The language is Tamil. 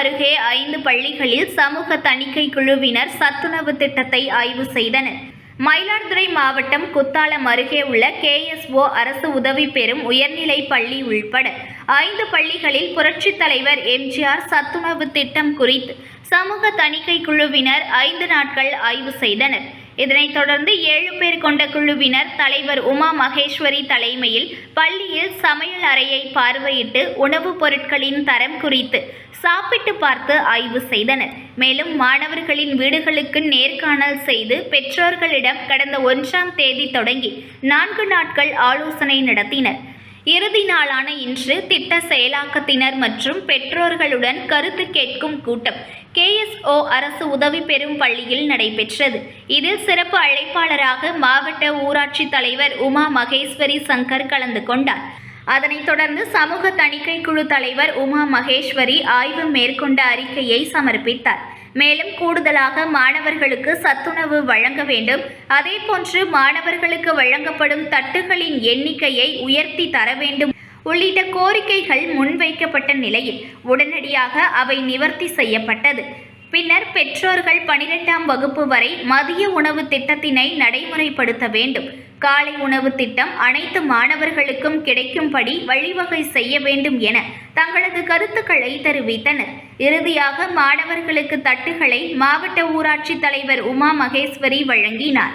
அருகே 5 பள்ளிகளில் சமூக தணிக்கை குழுவினர் சத்துணவு திட்டத்தை ஆய்வு செய்தனர். மயிலாடுதுறை மாவட்டம் குத்தாலம் அருகே உள்ள KSO அரசு உதவி பெறும் உயர்நிலை பள்ளி உள்பட 5 பள்ளிகளில் புரட்சித் தலைவர் MGR சத்துணவு திட்டம் குறித்து சமூக தணிக்கை குழுவினர் 5 நாட்கள் ஆய்வு செய்தனர். இதனைத் தொடர்ந்து 7 பேர் கொண்ட குழுவினர் தலைவர் உமா மகேஸ்வரி தலைமையில் பள்ளியில் சமையல் அறையை பார்வையிட்டு உணவுப் பொருட்களின் தரம் குறித்து சாப்பிட்டு பார்த்து ஆய்வு செய்தனர். மேலும் மாணவர்களின் வீடுகளுக்கு நேர்காணல் செய்து பெற்றோர்களிடம் கடந்த 1ஆம் தேதி தொடங்கி 4 நாட்கள் ஆலோசனை நடத்தினர். இறுதி நாளான இன்று திட்ட செயலாக்கத்தினர் மற்றும் பெற்றோர்களுடன் கருத்து கேட்கும் கூட்டம் KSO அரசு உதவி பெறும் பள்ளியில் நடைபெற்றது. இதில் சிறப்பு அழைப்பாளராக மாவட்ட ஊராட்சி தலைவர் உமா மகேஸ்வரி சங்கர் கலந்து கொண்டார். அதனைத் தொடர்ந்து சமூக தணிக்கை குழு தலைவர் உமா மகேஸ்வரி ஆய்வு மேற்கொண்ட அறிக்கையை சமர்ப்பித்தார். மேலும் கூடுதலாக மாணவர்களுக்கு சத்துணவு வழங்க வேண்டும், அதேபோன்று மாணவர்களுக்கு வழங்கப்படும் தட்டுகளின் எண்ணிக்கையை உயர்த்தி தர வேண்டும் உள்ளிட்ட கோரிக்கைகள் முன்வைக்கப்பட்ட நிலையில் உடனடியாக அவை நிவர்த்தி செய்யப்பட்டது. பின்னர் பெற்றோர்கள் 12ஆம் வகுப்பு வரை மதிய உணவு திட்டத்தினை நடைமுறைப்படுத்த வேண்டும், காலை உணவு திட்டம் அனைத்து மாணவர்களுக்கும் கிடைக்கும்படி வழிவகை செய்ய வேண்டும் என தங்களது கருத்துக்களை தெரிவித்தனர். இறுதியாக மாணவர்களுக்கு தட்டுகளை மாவட்ட ஊராட்சி தலைவர் உமா மகேஸ்வரி வழங்கினார்.